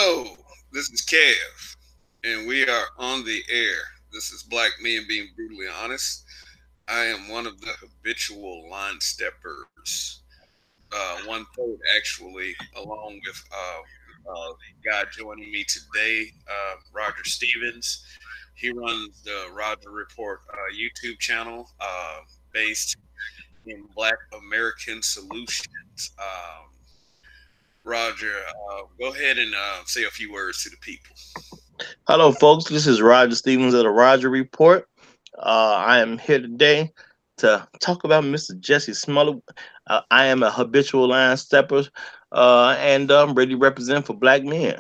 Hello, this is Kev, and we are on the air. This is Black Men Being Brutally Honest. I am one of the habitual line steppers, one third actually, along with guy joining me today, Roger Stevens. He runs the Roger Report YouTube channel based in Black American Solutions. Roger, go ahead and say a few words to the people. Hello, folks. This is Roger Stevens of the Roger Report. I am here today to talk about Mr. Jussie Smollett. I am a habitual line stepper, and I'm ready to represent for black men.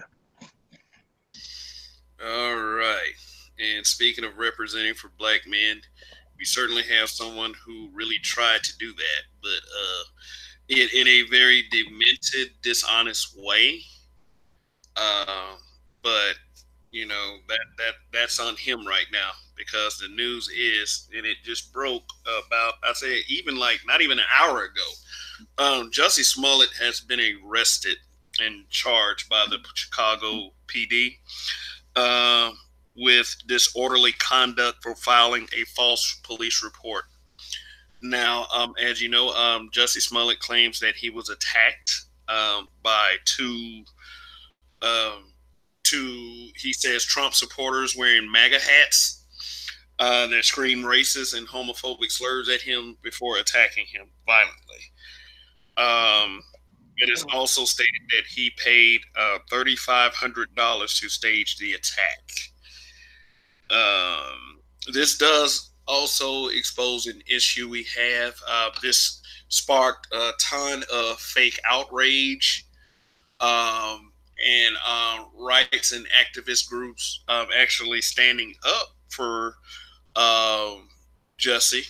All right. And speaking of representing for black men, we certainly have someone who really tried to do that, but in a very demented, dishonest way. Uh, but that's on him right now because the news is, and it just broke about I say even like not even an hour ago. Jussie Smollett has been arrested and charged by the Chicago PD uh, with disorderly conduct for filing a false police report. Now, as you know, Jussie Smollett claims that he was attacked by um, he says, Trump supporters wearing MAGA hats that scream racist and homophobic slurs at him before attacking him violently. Um, it is also stated that he paid $3,500 to stage the attack. This does also expose an issue we have. This sparked a ton of fake outrage and rights and activist groups actually standing up for um, Jussie,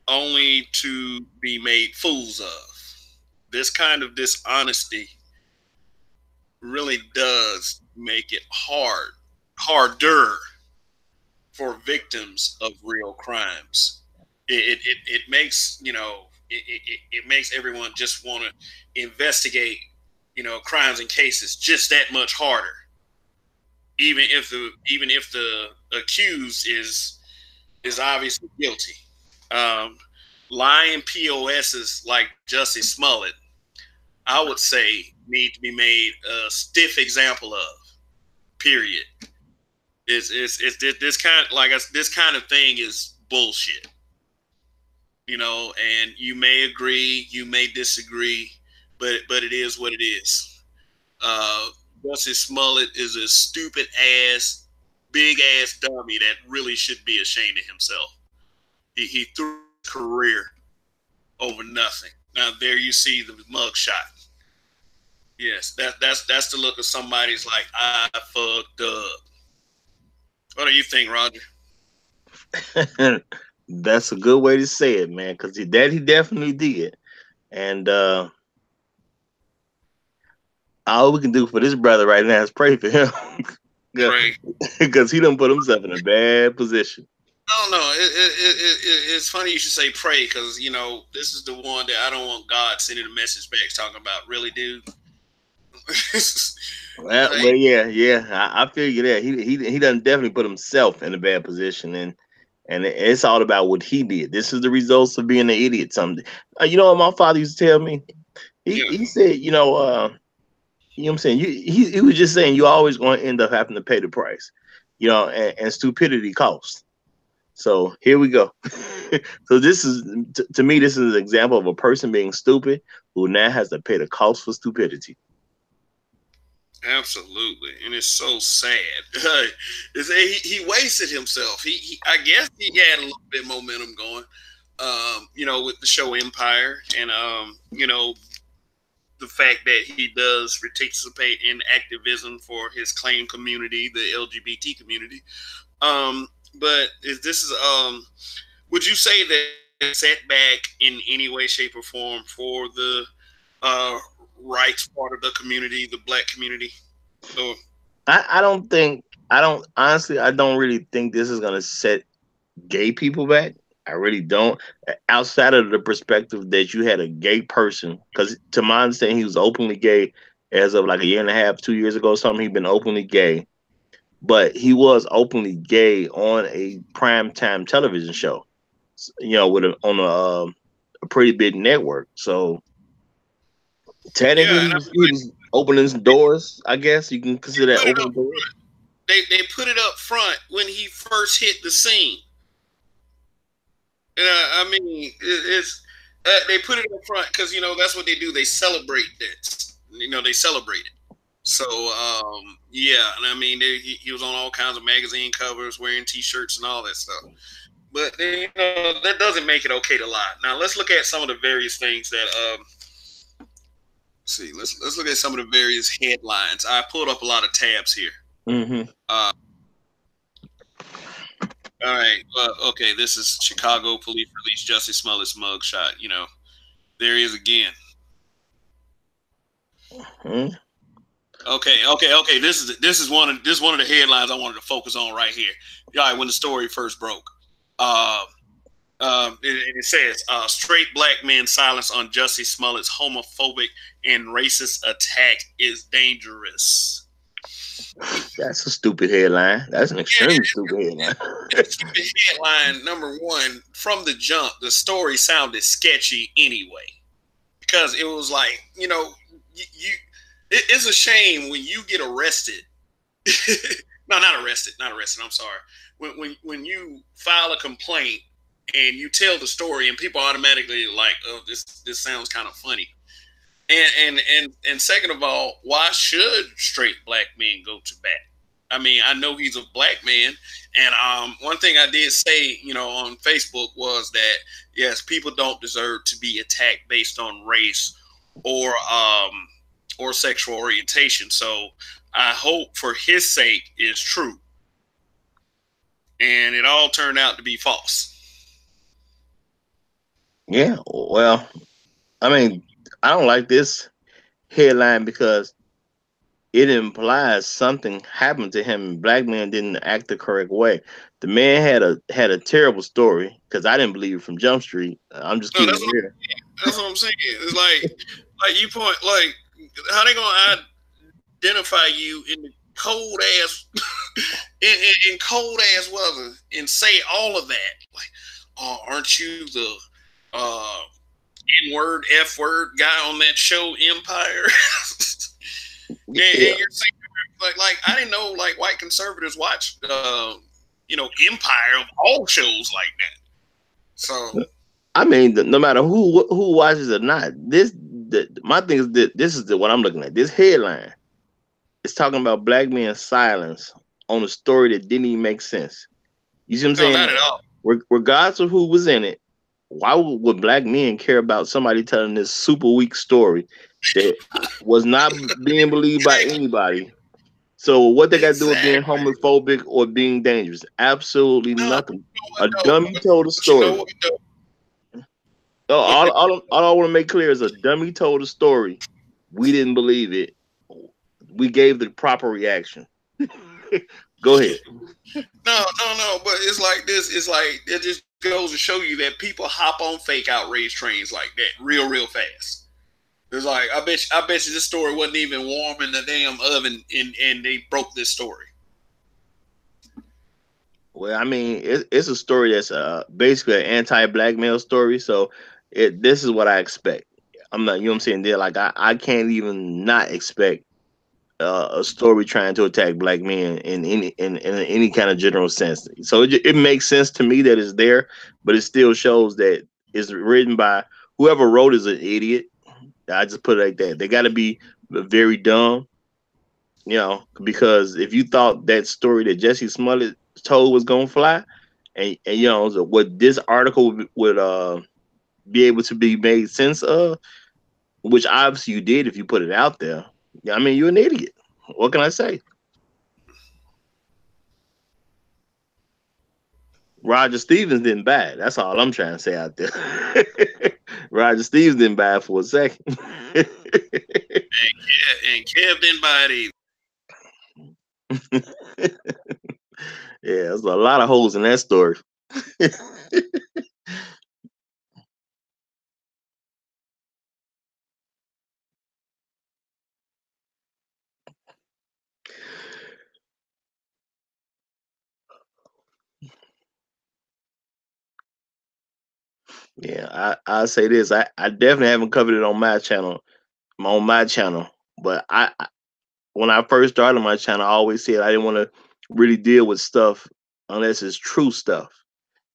only to be made fools of. This kind of dishonesty really does make it harder for victims of real crimes. It makes it makes everyone just want to investigate crimes and cases just that much harder, even if the accused is obviously guilty. Um, Lying POSs like Jussie Smollett, I would say, need to be made a stiff example of. Period. It's this kind this kind of thing is bullshit. And you may agree, you may disagree, but it is what it is. Uh, Jussie Smollett is a stupid ass, big ass dummy that really should be ashamed of himself. He threw his career over nothing. Now there you see the mugshot. Yes, that's the look of somebody's like I fucked up. What do you think, Roger? That's a good way to say it, man, because he definitely did. And all we can do for this brother right now is pray for him. Pray. Because he done put himself in a bad position. I don't know. It's funny you should say pray because this is the one that I don't want God sending a message back talking about. Really, dude. Well, Like, yeah. I feel you there. He done definitely put himself in a bad position, and it's all about what he did. This is the results of being an idiot. Someday, you know what my father used to tell me. yeah, He said, you know what I'm saying. He was just saying you always going to end up having to pay the price, and stupidity costs. So here we go. So this is to me, this is an example of a person being stupid who now has to pay the cost for stupidity. absolutely, and it's so sad. He wasted himself. I guess he had a little bit of momentum going. With the show Empire, and the fact that he does participate in activism for his claim community, the LGBT community. But this is would you say that setback in any way, shape, or form for the uh, rights part of the community, the black community? Or I don't think I don't honestly I don't really think this is gonna set gay people back. I really don't. Outside of the perspective that you had a gay person, because to my understanding, he was openly gay as of like a year and a half, 2 years ago, or something. He'd been openly gay, but he was openly gay on a primetime television show, with a pretty big network. So technically, Yeah, and I he was opening some doors. I guess you can consider that put it opening up. doors. They put it up front when he first hit the scene. I mean, it's they put it up front because that's what they do. They celebrate that. They celebrate it. So yeah, and I mean, he was on all kinds of magazine covers, wearing T-shirts and all that stuff. But that doesn't make it okay to lie. Now let's look at some of the various things that see. Let's look at some of the various headlines. I pulled up a lot of tabs here. Mm-hmm. All right. Okay. This is Chicago police released Jussie Smollett's mugshot. There he is again. Mm-hmm. Okay. This is one of the headlines I wanted to focus on right here. All right, when the story first broke, it says straight black men silence on Jussie Smollett's homophobic and racist attack is dangerous. That's a stupid headline. That's an extremely stupid headline. Stupid headline number one. From the jump, the story sounded sketchy anyway, because it was like it's a shame when you get arrested. No, not arrested. Not arrested. I'm sorry. When you file a complaint and you tell the story, and people automatically like, oh, this sounds kind of funny. And second of all, why should straight black men go to bat? I mean, I know he's a black man, and one thing I did say, on Facebook was that yes, people don't deserve to be attacked based on race or sexual orientation. So I hope for his sake is true, and it all turned out to be false. Yeah, well, I mean, I don't like this headline because it implies something happened to him and black men didn't act the correct way. The man had a terrible story because I didn't believe it from Jump Street. I'm just No, keeping it real. that's what I'm saying. It's like you point like how they gonna identify you in the cold ass in cold ass weather and say all of that like, oh, aren't you the uh N word F word guy on that show Empire? Yeah. And you're saying like I didn't know like white conservatives watch Empire of all shows like that. So I mean, no matter who watches it or not, my thing is that this is what I'm looking at. This headline is talking about black men's silence on a story that didn't even make sense. You see what I'm no, not saying? at all. Regardless of who was in it, why would black men care about somebody telling this super weak story that was not being believed by Exactly. anybody? So what they got to do with being Exactly. homophobic or being dangerous? Absolutely No, nothing. you know A what though? dummy told a But you know story. what though? All I want to make clear is a dummy told a story. We didn't believe it. We gave the proper reaction. Go ahead. No. But it's like this. It's like it just goes to show you that people hop on fake outrage trains like that real fast. It's like I bet you this story wasn't even warm in the damn oven, and they broke this story. Well, I mean, it's a story that's basically an anti-black male story. So this is what I expect. I'm not, you know what I'm saying? There, like I can't even not expect a story trying to attack black men in any kind of general sense. So it makes sense to me that it's there, but it still shows that it's written by whoever wrote is an idiot. I just put it like that. They got to be very dumb, because if you thought that story that Jussie Smollett told was gonna fly, and so what this article would be able to be made sense of, which obviously you did if you put it out there. I mean, you're an idiot. What can I say? Roger Stevens didn't buy it. That's all I'm trying to say out there. Roger Stevens didn't buy it for a second. And Kev didn't buy it Yeah, there's a lot of holes in that story. Yeah, I say this. I definitely haven't covered it on my channel. But when I first started my channel, I always said I didn't want to really deal with stuff unless it's true stuff.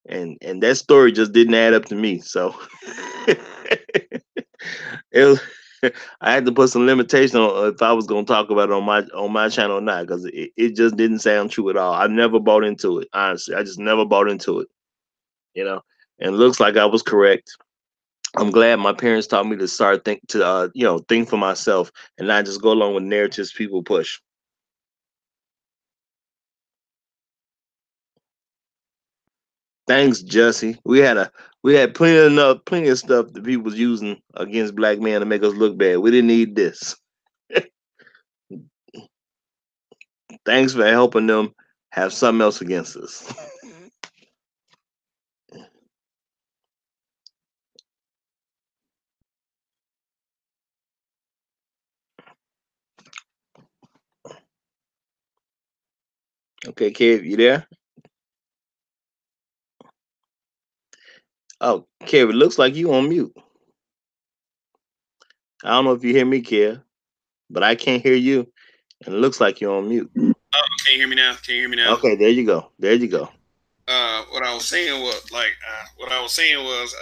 And that story just didn't add up to me. So it was, I had to put some limitation on if I was gonna talk about it on my channel or not, because it just didn't sound true at all. I never bought into it, honestly. I just never bought into it, you know. And it looks like I was correct. I'm glad my parents taught me to start think for myself and not just go along with narratives people push. Thanks, Jussie. We had plenty of stuff that people was using against black men to make us look bad. We didn't need this. Thanks for helping them have something else against us. Okay, Kev, you there? Oh, Kev, it looks like you on mute. I don't know if you hear me, Kev, but I can't hear you, and it looks like you're on mute. Oh, can you hear me now? Can you hear me now? Okay, there you go. There you go. What I was saying was what I was saying was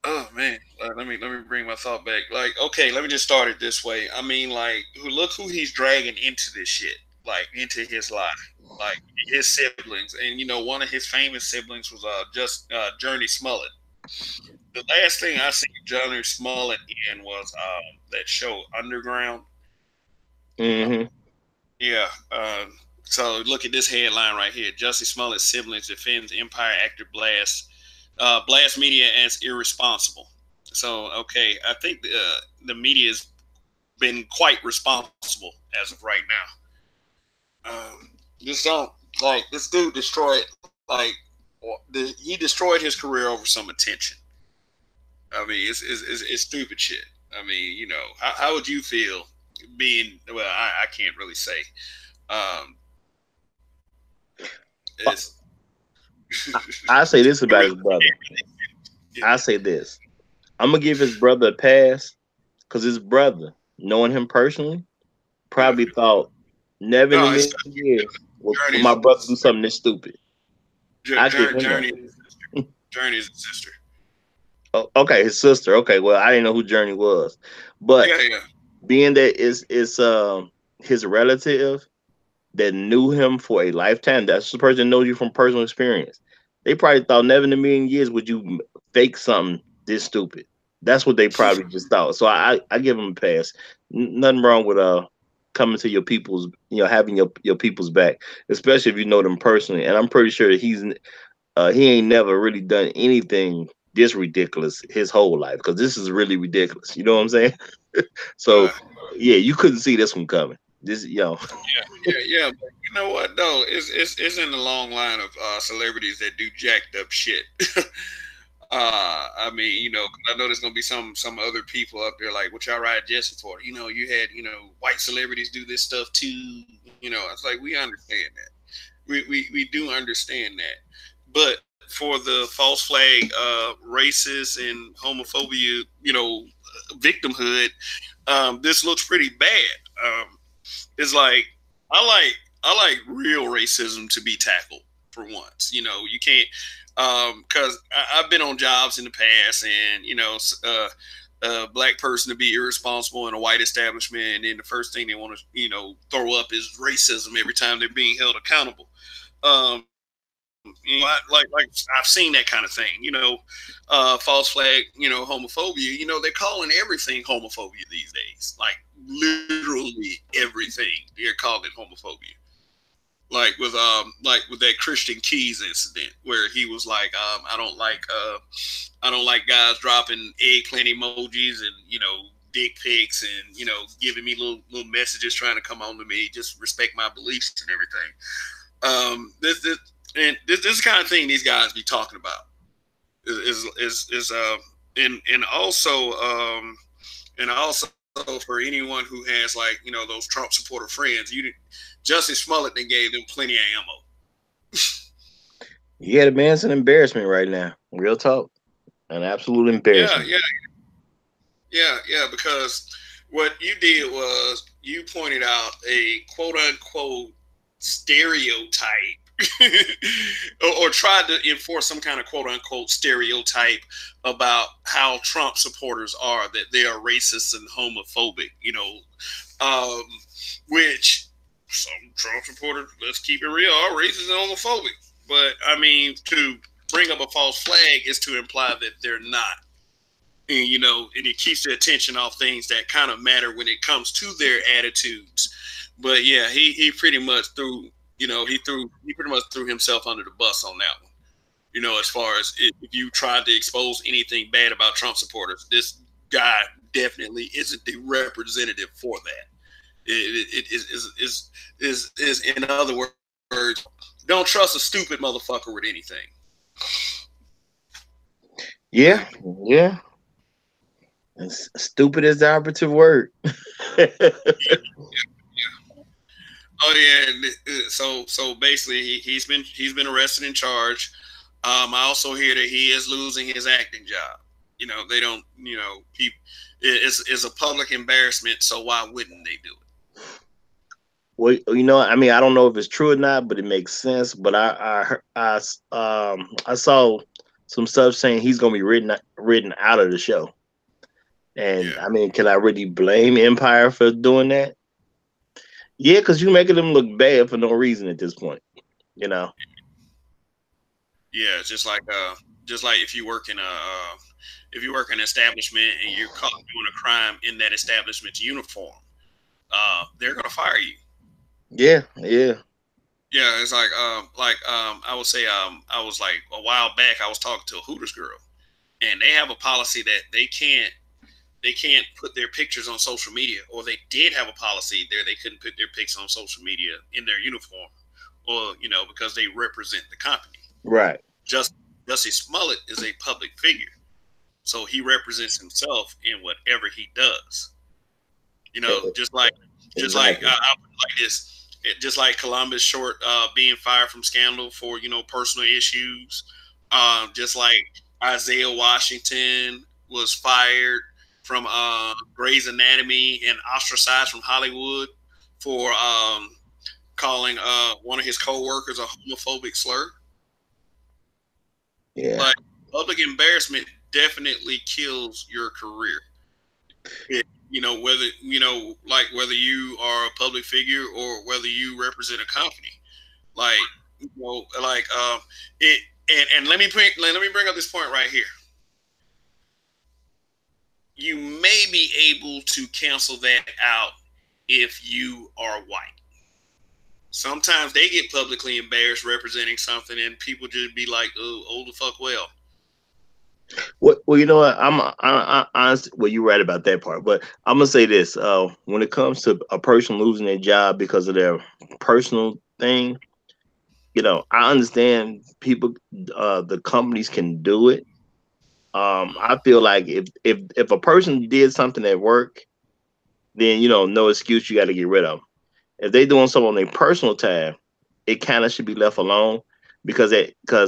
oh man, let me bring my thought back. Like, okay, let me just start it this way. I mean, like, look who he's dragging into this shit, like into his life, like his siblings, and one of his famous siblings was just Journey Smollett. The last thing I seen Journey Smollett in was that show Underground. Uh, Hmm. yeah. So look at this headline right here: Jussie Smollett's siblings defends Empire actor Blast media as irresponsible. So, okay, I think the media has been quite responsible as of right now. This don't like this dude destroyed he destroyed his career over some attention. I mean, it's stupid shit. I mean, how would you feel being? Well, I can't really say. Um, it's I say this about his really, brother. I say this. I'm gonna give his brother a pass because his brother, knowing him personally, yeah. probably thought never in a No, it's million years will my Journey's brother do something this stupid. I give him that. Journey Journey's sister. Oh, okay, his sister. Okay, well, I didn't know who Journey was, but Yeah, yeah. being that it's his relative that knew him for a lifetime, that's the person that knows you from personal experience. They probably thought never in a million years would you fake something this stupid. That's what they probably just thought. So I give him a pass. Nothing wrong with coming to your people's, having your people's back, especially if you know them personally. And I'm pretty sure that he ain't never really done anything this ridiculous his whole life, because this is really ridiculous. You know what I'm saying? So Uh, yeah, you couldn't see this one coming. This, yeah. But you know what though? It's in the long line of celebrities that do jacked up shit. I mean, 'cause I know there's gonna be some other people up there like, what y'all ride Jesse for? You had white celebrities do this stuff too. It's like we understand that. We do understand that, but for the false flag, racist and homophobia, victimhood, this looks pretty bad. It's like I like I like real racism to be tackled for once. You can't because I've been on jobs in the past, and a black person to be irresponsible in a white establishment, and then the first thing they want to throw up is racism every time they're being held accountable. Like I've seen that kind of thing. False flag, homophobia. They're calling everything homophobia these days. Like literally everything they're calling homophobia. Like with that Christian Keys incident where he was like, I don't like guys dropping eggplant emojis and dick pics and giving me little messages trying to come on to me. Just respect my beliefs and everything. This is the kind of thing these guys be talking about. Is and also for anyone who has like those Trump supporter friends, Jussie Smollett then gave them plenty of ammo. Yeah, the man's an embarrassment right now. Real talk, an absolute Yeah, embarrassment. yeah, yeah. Because what you did was you pointed out a quote unquote stereotype, or tried to enforce some kind of quote unquote stereotype about how Trump supporters are, that they are racist and homophobic. Um, which some Trump supporters, let's keep it real, are racist and homophobic. But I mean, to bring up a false flag is to imply that they're not. And it keeps the attention off things that kind of matter when it comes to their attitudes. But yeah, he pretty much he pretty much threw himself under the bus on that one. As far as if you tried to expose anything bad about Trump supporters, this guy definitely isn't the representative for that. It is in other words, don't trust a stupid motherfucker with anything. Yeah, yeah. Stupid is the operative word. Oh yeah, so basically he's been arrested and charged. I also hear that he is losing his acting job. They don't. It's a public embarrassment. So why wouldn't they do it? Well, I mean, I don't know if it's true or not, but it makes sense. But I saw some stuff saying he's gonna be written out of the show. And Yeah, I mean, can I really blame Empire for doing that? Yeah, because you're making them look bad for no reason at this point. You know. yeah. Just like if you work in an establishment and you're caught doing a crime in that establishment's uniform, they're gonna fire you. Yeah, yeah, Yeah, it's I would say I was like a while back I was talking to a Hooters girl, and they have a policy that they can't put their pictures on social media, or they did have a policy there they couldn't put their pics on social media in their uniform, or because they represent the company. right. Just Jussie Smollett is a public figure, so he represents himself in whatever he does. E- Just like Exactly. I put it like this. Just like Columbus Short being fired from Scandal for personal issues, just like Isaiah Washington was fired from Grey's Anatomy and ostracized from Hollywood for calling one of his co-workers a homophobic slur. Yeah. Like, public embarrassment definitely kills your career. Whether you are a public figure or whether you represent a company. Like, it. And let me bring up this point right here. You may be able to cancel that out if you are white. Sometimes they get publicly embarrassed representing something, and people just be like, "Oh, the fuck well." Well, you know what? I honestly, well, you're right about that part, but I'm gonna say this: when it comes to a person losing their job because of their personal thing, I understand people, the companies can do it. I feel like if a person did something at work, then no excuse. You got to get rid of them. If they doing something on their personal time, it kind of should be left alone because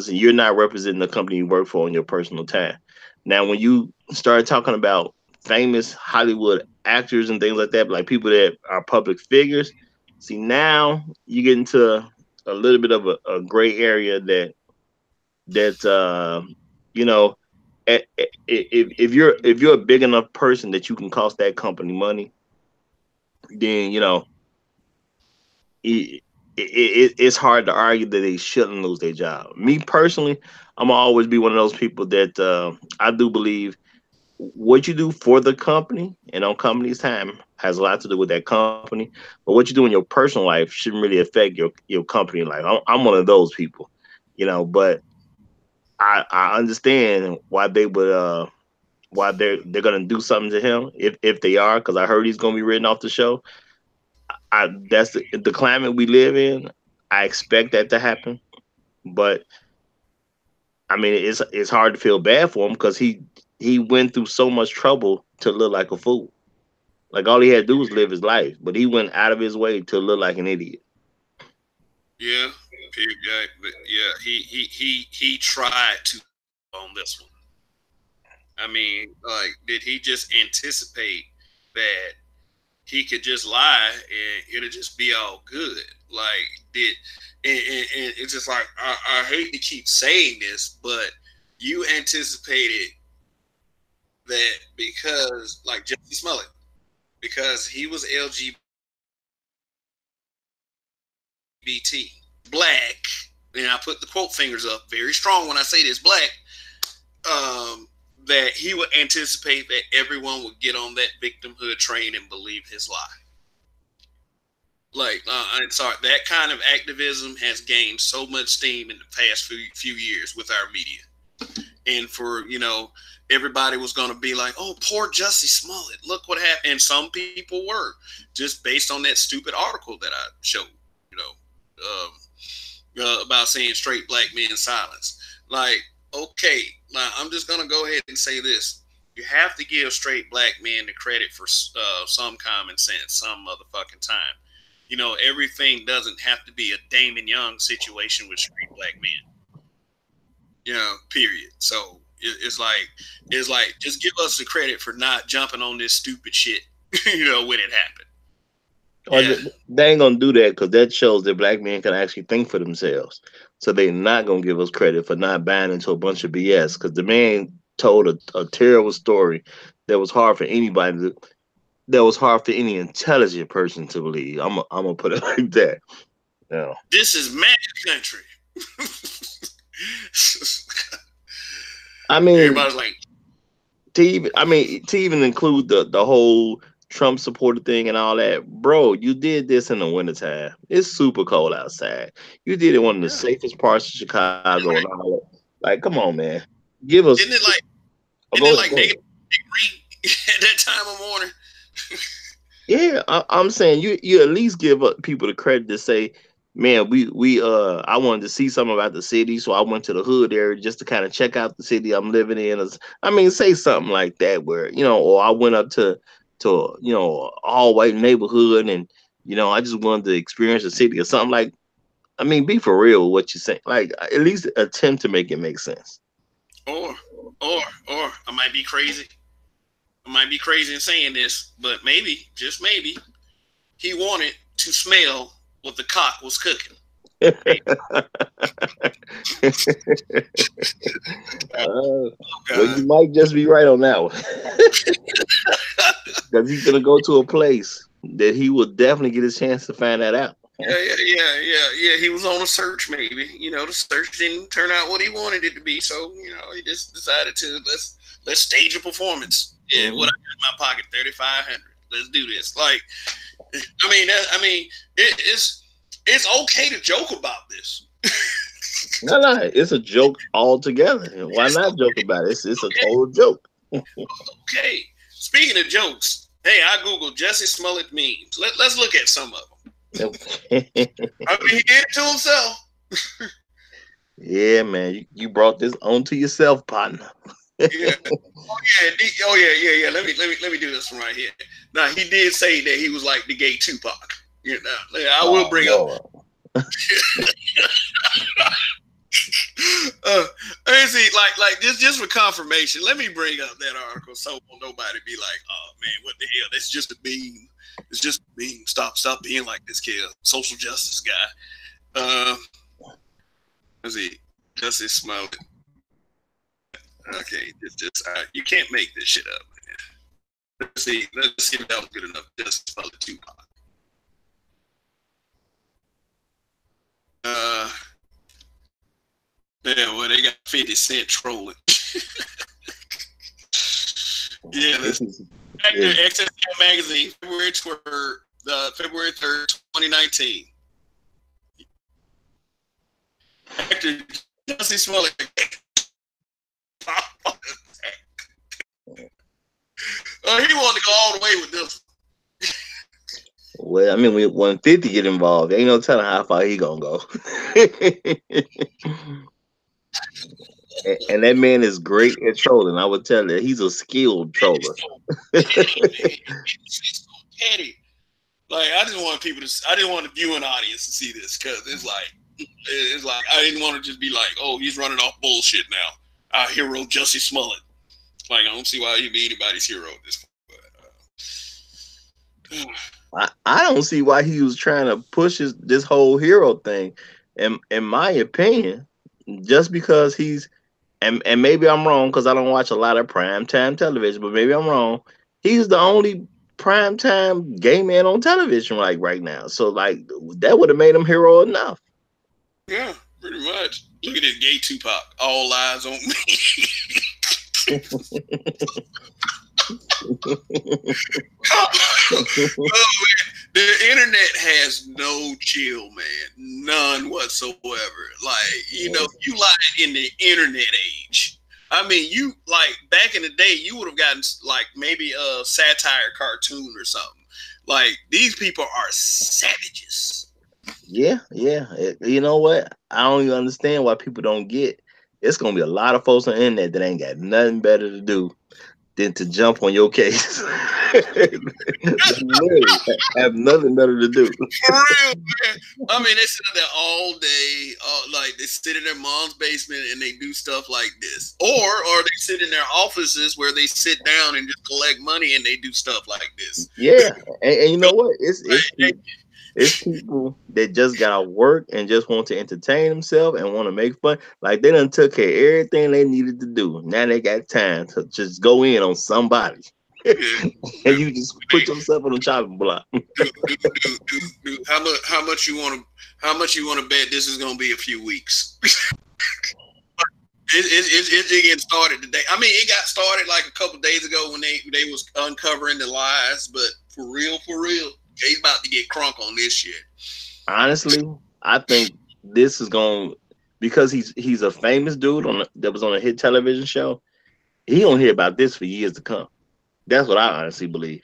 you're not representing the company you work for on your personal time. Now, when you start talking about famous Hollywood actors and things like that, like people that are public figures, see now you get into a little bit of a gray area that you know if you're a big enough person that you can cost that company money, then it, it's hard to argue that they shouldn't lose their job. Me personally, I'm gonna always be one of those people that I do believe what you do for the company and on company's time has a lot to do with that company. But what you do in your personal life shouldn't really affect your company life. I'm one of those people, But I understand why they would why they're gonna do something to him if they are, because I heard he's gonna be written off the show. That's the climate we live in. I expect that to happen, but I mean, it's hard to feel bad for him because he went through so much trouble to look like a fool. Like all he had to do was live his life, but he went out of his way to look like an idiot. Yeah. Yeah, but yeah, he tried to on this one. I mean, like, did he just anticipate that he could just lie and it'll just be all good? Like, did and it's just like I hate to keep saying this, but you anticipated that because like Jussie Smollett, because he was LGBT, black, and I put the quote fingers up very strong when I say this, black, that he would anticipate that everyone would get on that victimhood train and believe his lie. Like, I'm sorry, that kind of activism has gained so much steam in the past few years with our media. And for, everybody was going to be like, oh, poor Jussie Smollett, look what happened. And some people were, just based on that stupid article that I showed, about saying straight black men silence. Like, okay, now I'm just going to go ahead and say this. You have to give straight black men the credit for some common sense, some motherfucking time. Everything doesn't have to be a Damon Young situation with straight black men. Period. So it's like just give us the credit for not jumping on this stupid shit, when it happened. Yeah. They ain't gonna do that because that shows that black men can actually think for themselves. So they're not gonna give us credit for not buying into a bunch of BS. Because the man told a terrible story that was hard for anybody to, that was hard for any intelligent person to believe. I'm gonna put it like that. No. This is mad country. I mean, everybody's like, to even include the whole Trump supporter thing and all that, bro. You did this in the wintertime. It's super cold outside. You did it in one of the safest parts of Chicago and all that. Like, come on, man. Give us. Isn't it like negative degree at that time of morning? Yeah, I'm saying you at least give people the credit to say, man, we I wanted to see something about the city, so I went to the hood area just to kind of check out the city I'm living in. I mean, say something like that, where or I went up to all white neighborhood, and I just wanted to experience the city or something like. I mean, be for real with what you're saying. Like, at least attempt to make it make sense. Or I might be crazy. I might be crazy in saying this, but maybe, just maybe, he wanted to smell what the cock was cooking. Well, you might just be right on that one. Because he's gonna go to a place that he will definitely get his chance to find that out. Yeah. He was on a search, maybe. The search didn't turn out what he wanted it to be, so he just decided to let's stage a performance. Yeah, what I got in my pocket, 3,500. Let's do this. Like, it's okay to joke about this. No, it's a joke altogether. Why not joke about it? It's a total joke. Okay. Speaking of jokes, hey, I googled Jussie Smollett memes. Let's look at some of them. He did it to himself. Yeah, man, you brought this onto yourself, partner. Yeah. Oh yeah. Let me do this one right here. Now, he did say that he was like the gay Tupac. I will bring up. Let me see, like just for confirmation. Let me bring up that article so nobody be like, "Oh man, what the hell? That's just a meme. It's just a meme. Stop being like this kid, social justice guy." Let's see, Jussie Smollett. Okay, you can't make this shit up, man. Let's see if that was good enough. Jussie Smollett Tupac. Yeah, well, they got 50 Cent trolling. Yeah, XSL Magazine, February 3rd, 2019. Actor Jussie Smollett. He wanted to go all the way with this. Well, I mean, when 50 get involved, ain't no telling how far he gonna go. And that man is great at trolling. I would tell you, he's a skilled troller. It's so petty. Like, I didn't want the viewing audience to see this because it's like, It's like I didn't want to just be like, oh, he's running off bullshit now. Our hero Jussie Smollett. Like I don't see why he'd be anybody's hero at this point. I don't see why he was trying to push this whole hero thing. In my opinion, just because he's and maybe I'm wrong because I don't watch a lot of primetime television, but maybe I'm wrong. He's the only primetime gay man on television like right now. So like that would have made him hero enough. Yeah, pretty much. Look at this gay Tupac. All eyes on me. Oh man, the internet has no chill, man. None whatsoever. Like, you like in the internet age. I mean, you like back in the day, you would have gotten like maybe a satire cartoon or something. Like these people are savages. Yeah. You know what? I don't even understand why people don't get. It's gonna be a lot of folks on the internet that ain't got nothing better to do than to jump on your case. Literally, have nothing better to do. For real, man. I mean, they sit there all day, like they sit in their mom's basement and they do stuff like this, or they sit in their offices where they sit down and just collect money and they do stuff like this. Yeah, and you know what? It's people that just gotta work and just want to entertain themselves and want to make fun. Like they done took care of everything they needed to do. Now they got time to just go in on somebody. Yeah. And you just put yourself on the chopping block. How much you want to bet this is gonna be a few weeks? It's getting started today. I mean, it got started like a couple days ago when they was uncovering the lies, but for real, he's about to get crunk on this shit. Honestly, I think this is going because he's a famous dude that was on a hit television show. He gonna hear about this for years to come. That's what I honestly believe.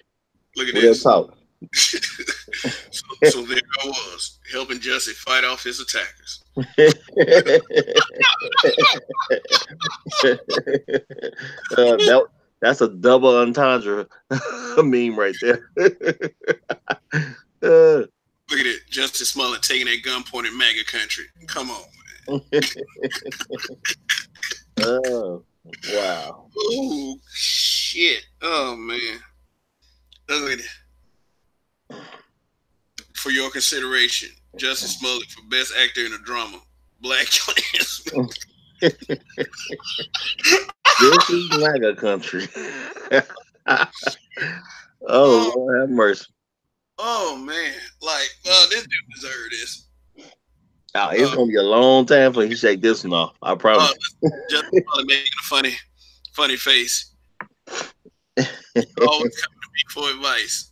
Look at this. Talk. So there I was helping Jussie fight off his attackers. That's a double entendre meme right there. Look at it, Jussie Smollett taking that gun pointed MAGA country. Come on, man. Oh, wow. Oh shit. Oh man. Look at it. For your consideration, Jussie Smollett for best actor in a drama, Black Klansman. This is MAGA country. Oh, Lord have mercy. Oh man, like this dude deserved this. Oh, it's gonna be a long time for he shake this one off. I promise. Just making a funny face. Always coming to me for advice.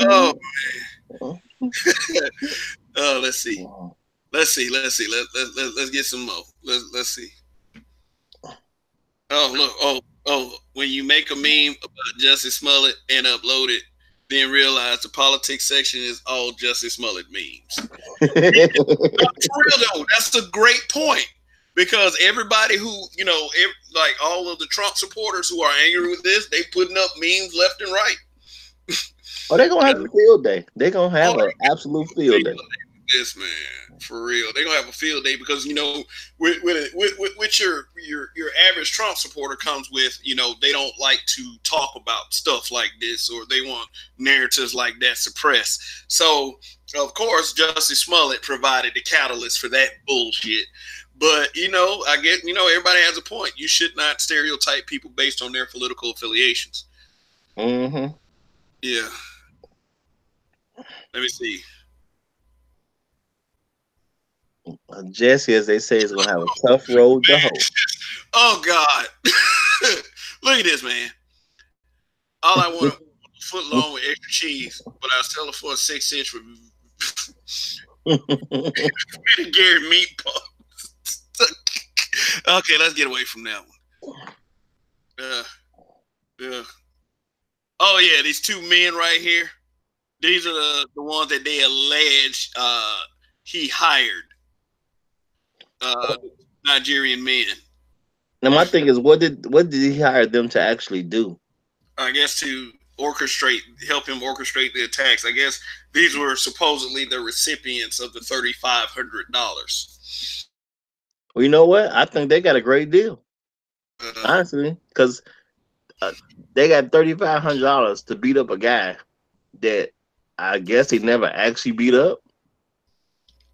Oh man. Oh, let's see. Let's get some more. Let's see. Oh look. Oh. When you make a meme about Jussie Smollett and upload it, then realize the politics section is all Jussie Smollett memes. For real though, that's a great point. Because everybody who, like all of the Trump supporters who are angry with this, they putting up memes left and right. Oh, they're gonna have a field day. They're gonna have an absolute field day. This man, for real, they're gonna have a field day because with your average Trump supporter comes with they don't like to talk about stuff like this or they want narratives like that suppressed. So of course, Jussie Smollett provided the catalyst for that bullshit. But I get everybody has a point. You should not stereotype people based on their political affiliations. Mm-hmm. Yeah. Let me see. Jussie, as they say, is gonna have a tough road to hoe. Oh God! Look at this, man. All I want a foot long with extra cheese, but I'll sell it for a 6-inch with Gary meatball. Okay, let's get away from that one. Oh yeah, these two men right here. These are the ones that they allege he hired. Nigerian men. Now my thing is, what did he hire them to actually do? I guess to help him orchestrate the attacks. I guess these were supposedly the recipients of the $3,500. Well, you know what? I think they got a great deal, Uh, honestly, because they got $3,500 to beat up a guy that I guess he never actually beat up.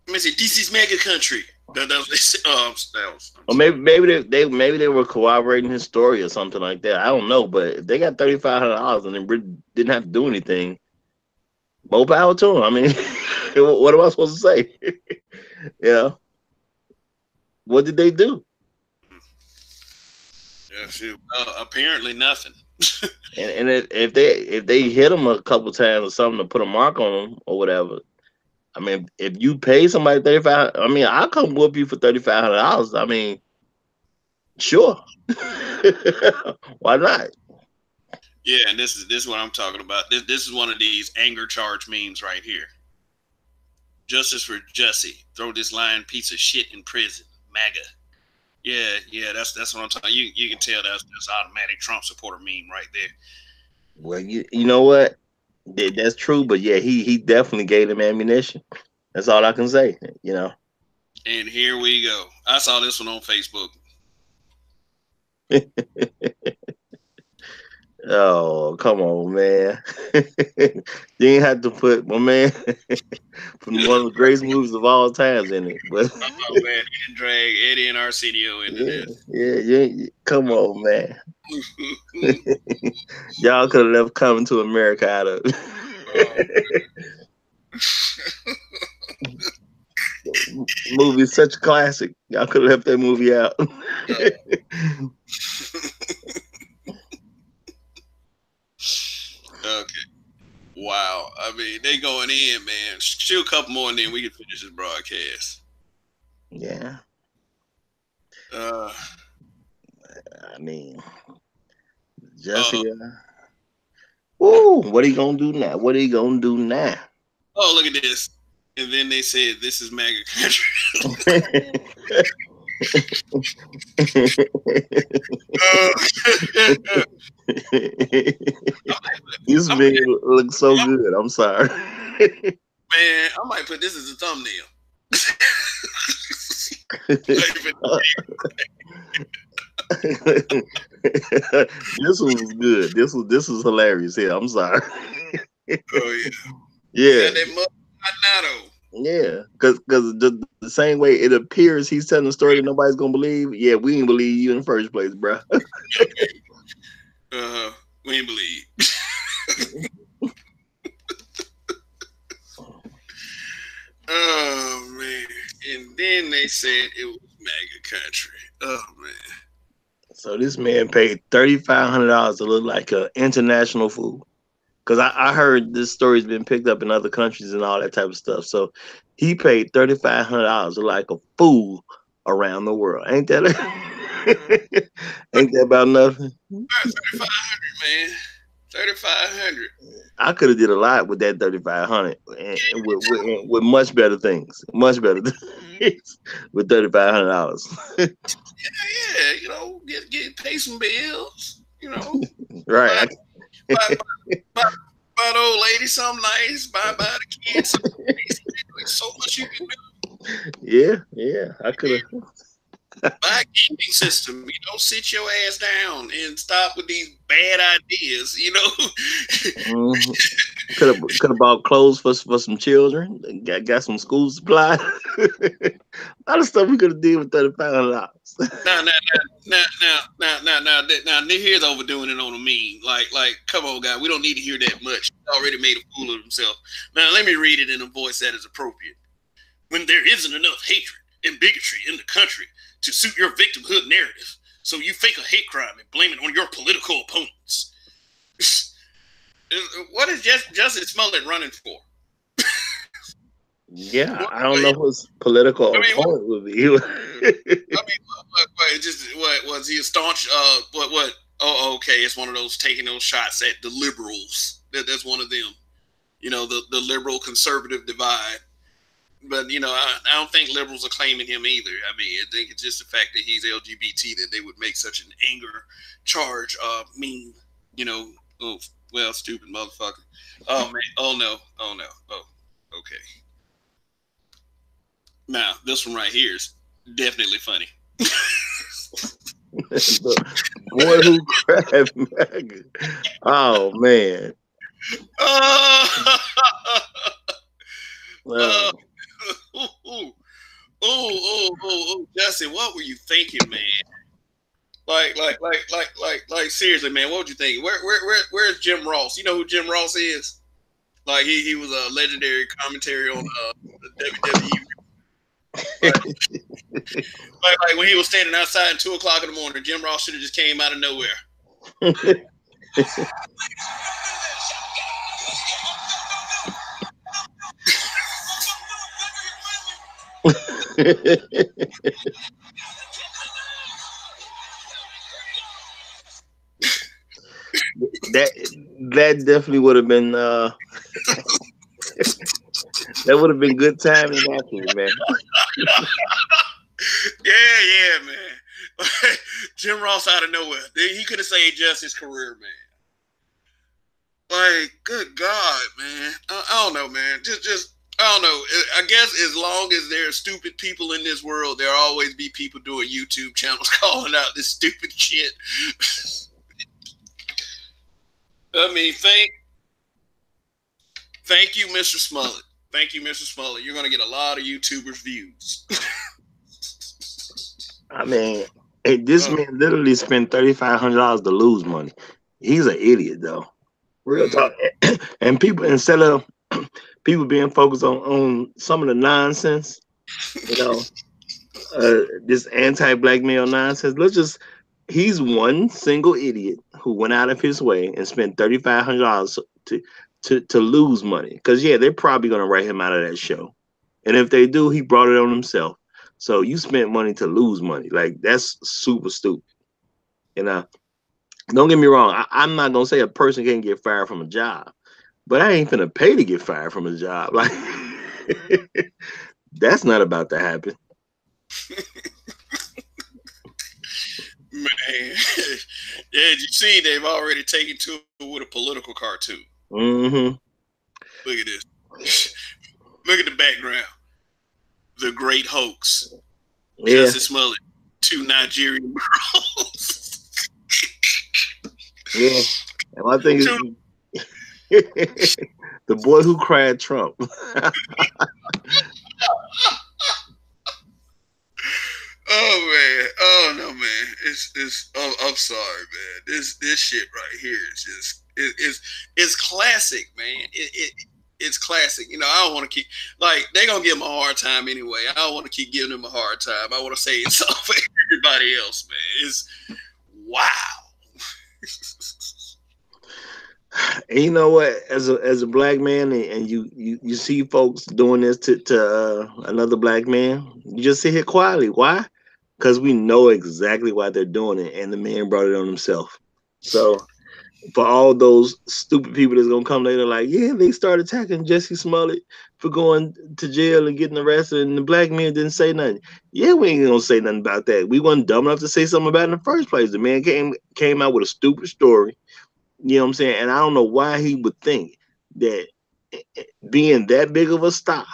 Let me see, DC's mega country. That was, I'm Or sorry. maybe they were corroborating his story or something like that. I don't know, but if they got $3,500 and they really didn't have to do anything, more power to them. I mean, what am I supposed to say? Yeah, what did they do? Yeah, shoot. Apparently nothing. And if they hit them a couple times or something to put a mark on them or whatever, I mean, if you pay somebody 35, I mean, I'll come whoop you for $3,500. I mean, sure, why not? Yeah, and this is what I'm talking about. This is one of these anger charge memes right here. Justice for Jussie. Throw this lying piece of shit in prison. MAGA. Yeah, that's what I'm talking. You can tell that's automatic Trump supporter meme right there. Well, you know what? That's true, but yeah, he definitely gave them ammunition. That's all I can say. You know. And here we go. I saw this one on Facebook. Oh, come on, man. You ain't have to put my man from one of the greatest movies of all times in it. But Oh man, he didn't drag Eddie and Arsenio into yeah, this. come on, man. Y'all could have left Coming to America out of Oh, movie is such a classic. Y'all could have left that movie out. okay. Wow. I mean, they going in, man. Shoot a couple more, and then we can finish this broadcast. Yeah, Uh, I mean, uh, Jesse. Ooh, what he gonna do now? What he gonna do now? oh, look at this. And then they said, "This is MAGA country." uh, This I man might, looks so good. I'm sorry. man, I might put this as a thumbnail. This one was good. This was hilarious. Yeah, I'm sorry. Oh yeah, he Yeah, got that mud nato. yeah. Because the same way it appears he's telling a story that nobody's gonna believe. Yeah, we didn't believe you in the first place, bro. We ain't believe. Oh man! And then they said it was MAGA country. Oh man! So this man paid $3,500 to look like an international fool. Because I heard this story's been picked up in other countries and all that type of stuff. So he paid $3,500 to look like a fool around the world. Ain't that ain't that about nothing? 3,500, man. 3,500. I could have did a lot with that 3,500 and with much better things, much better things with $3,500. Yeah, get pay some bills. Buy Right. buy buy, buy the old lady something nice. Buy the kids something nice. There's so much you can Yeah. I could have. do. Buy a gaming system. Sit your ass down and stop with these bad ideas. Mhm. Could have bought clothes for some children. Got some school supplies. A lot of stuff we could have did with $3,500. Now, now, now, here's overdoing it on a meme. Like, come on, guy, we don't need to hear that much. He already made a fool of himself. Now, let me read it in a voice that is appropriate. When there isn't enough hatred and bigotry in the country to suit your victimhood narrative, so you fake a hate crime and blame it on your political opponents. What is Jussie Smollett running for? Yeah, What, I don't know who his political I mean, what, opponent would be. I mean, what was he a staunch? What? Oh, okay, it's one of those taking those shots at the liberals. That's one of them. The liberal conservative divide. But I don't think liberals are claiming him either. I mean, I think it's just the fact that he's LGBT that they would make such an anger charge. Mean, Well, stupid motherfucker. Oh man. Oh no. Oh no. Oh. Okay. Now this one right here is definitely funny. The boy who cried maggot. Oh man. Oh. Uh, Ooh, ooh, Justin, what were you thinking, man? Seriously, man, what would you think? Where's Jim Ross? You know who Jim Ross is? Like, he was a legendary commentary on the WWE. Like when he was standing outside at 2 o'clock in the morning, Jim Ross should have just came out of nowhere. that that definitely would have been that would have been good timing actually, man. Yeah, man. Jim Ross out of nowhere. He could have saved Jussie's career, man. Like, good God, man. I don't know, man. Just I don't know. I guess as long as there are stupid people in this world, there'll always be people doing YouTube channels calling out this stupid shit. I mean, thank you, Mr. Smollett. Thank you, Mr. Smollett. You're gonna get a lot of YouTubers' views. I mean, this man literally spent $3,500 to lose money. He's an idiot, though. Real talk. And people, instead of people being focused on some of the nonsense, you know, this anti-black male nonsense. He's one single idiot who went out of his way and spent $3,500 to lose money. Because yeah, they're probably gonna write him out of that show, and if they do, he brought it on himself. So you spent money to lose money. Like, that's super stupid. You know, don't get me wrong. I'm not gonna say a person can't get fired from a job, but I ain't finna pay to get fired from a job. Like, that's not about to happen. Man, yeah, you see, they've already taken to it with a political cartoon. Mm-hmm. Look at this. Look at the background. The Great Hoax. Yeah. Jussie Smollett, 2 Nigerian girls. Yeah. And my thing is, the boy who cried Trump. Oh man, oh no man, I'm sorry, man. This shit right here is just it's classic, man. It's classic. You know, I don't want to keep like they're gonna give him a hard time anyway. I don't want to keep giving him a hard time. I want to say it's all for everybody else, man. It's wow. And you know what? As a black man, and you see folks doing this to another black man, you just sit here quietly. Why? Because we know exactly why they're doing it, and the man brought it on himself. So for all those stupid people that's gonna come later, like, yeah, they started attacking Jussie Smollett for going to jail and getting arrested, and the black man didn't say nothing. Yeah, we ain't gonna say nothing about that. We wasn't dumb enough to say something about it in the first place. The man came out with a stupid story. You know what I'm saying? And I don't know why he would think that being that big of a star,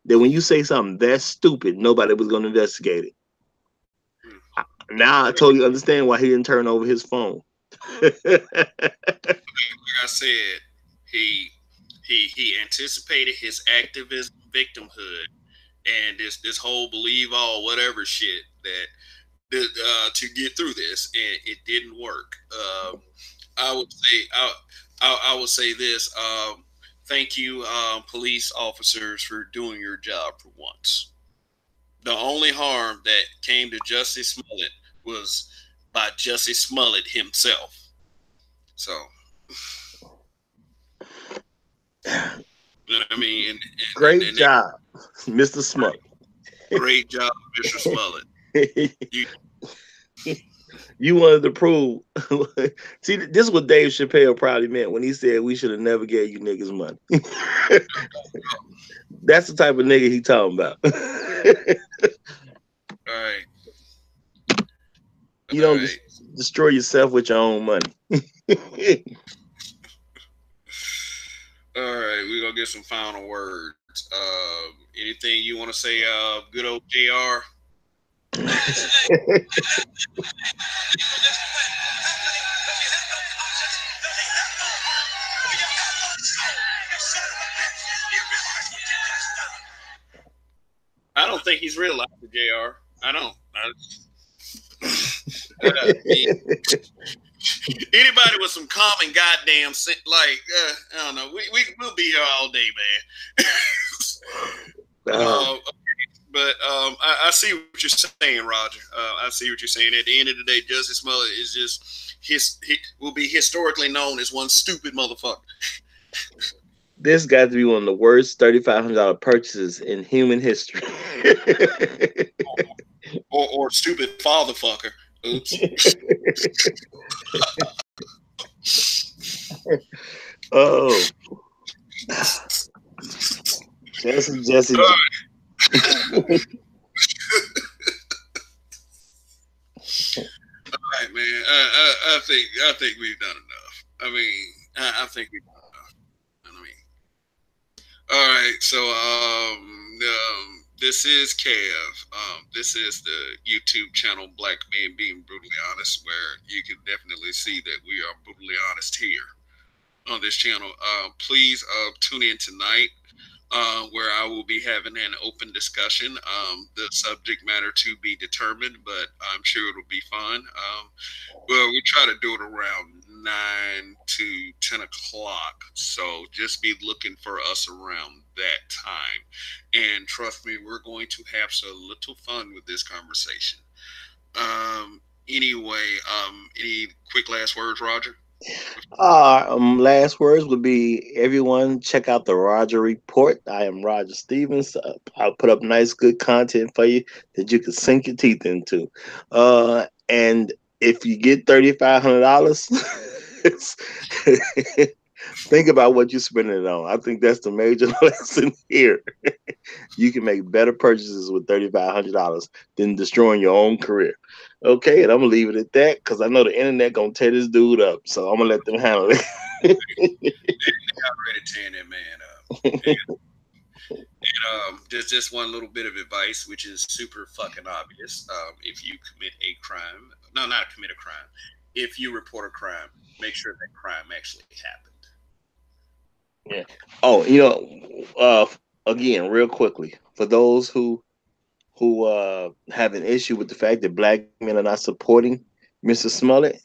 that when you say something that stupid, nobody was gonna investigate it. Now I totally understand why he didn't turn over his phone. Like I said, he anticipated his activism victimhood and this whole believe all whatever shit to get through this, and it didn't work. I would say I would say this. Thank you, police officers, for doing your job for once. The only harm that came to Jussie Smollett was by Jussie Smollett himself. So, you know what I mean? Great job, Mr. Smollett. Great job, Mr. Smollett. You wanted to prove. See, this is what Dave Chappelle probably meant when he said we should have never gave you niggas money. That's the type of nigga he talking about. All right. You don't destroy yourself with your own money. right, we're gonna get some final words. Anything you want to say? Good old Jr. I don't think he's realized the Jr. I don't. Anybody with some common goddamn like I don't know. We'll be here all day, man. uh, but I see what you're saying, Roger. I see what you're saying. At the end of the day, Jussie Smollett is just he will be historically known as one stupid motherfucker. This got to be one of the worst $3,500 purchases in human history. or stupid father fucker. Oops. Oh, Jesse. All right, man. I think we've done enough. I mean, I think we've done enough. I mean, all right. So, this is Kev. This is the YouTube channel Black Men Being Brutally Honest, where you can definitely see that we are brutally honest here on this channel. Please tune in tonight, where I will be having an open discussion. The subject matter to be determined, but I'm sure it'll be fun. Well, we try to do it around 9 to 10 o'clock, so just be looking for us around that time. And trust me, we're going to have so little fun with this conversation. Anyway, any quick last words, Roger? Last words would be everyone check out the Roger Report. I am Roger Stevens. I'll put up nice, good content for you that you can sink your teeth into. And if you get $3,500, think about what you're spending it on. I think that's the major lesson here. You can make better purchases with $3,500 than destroying your own career. Okay, and I'm gonna leave it at that because I know the internet gonna tear this dude up. So I'm gonna let them handle it. They got ready tearing that man up. And just one little bit of advice, which is super fucking obvious. If you commit a crime, no, not commit a crime. If you report a crime, make sure that crime actually happened. Yeah. Oh, again, real quickly, for those who have an issue with the fact that black men are not supporting Mr. Smollett,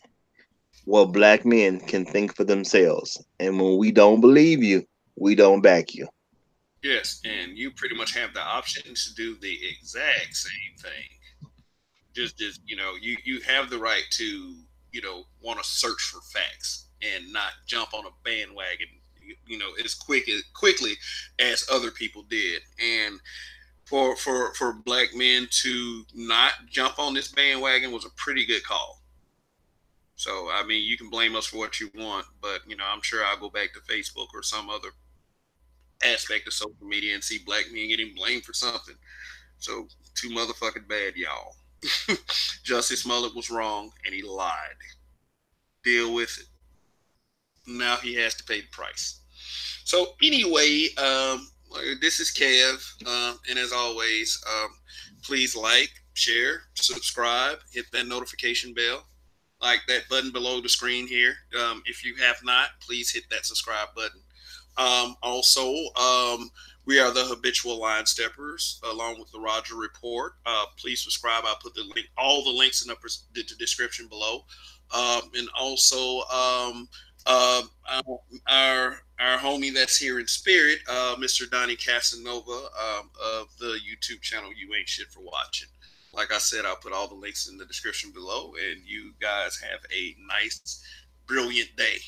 well, black men can think for themselves, and when we don't believe you, we don't back you. Yes, and you pretty much have the option to do the exact same thing. Just you have the right to want to search for facts and not jump on a bandwagon as quickly as other people did. And for black men to not jump on this bandwagon was a pretty good call. So I mean, you can blame us for what you want, but I'm sure I'll go back to Facebook or some other aspect of social media and see black men getting blamed for something. So too motherfucking bad, y'all. Jussie Smollett was wrong and he lied. Deal with it. Now he has to pay the price. So anyway, this is Kev, and as always, please like, share, subscribe, hit that notification bell, like that button below the screen here. If you have not, please hit that subscribe button. Also, we are the Habitual Line Steppers, along with the Roger Report. Please subscribe. I'll put all the links in the description below. And also, our homie that's here in spirit, Mr. Donnie Casanova of the YouTube channel You Ain't Shit for Watching. Like I said, I'll put all the links in the description below, and you guys have a nice, brilliant day.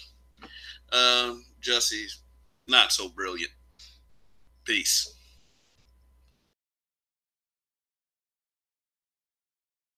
Jussie's not so brilliant. Peace.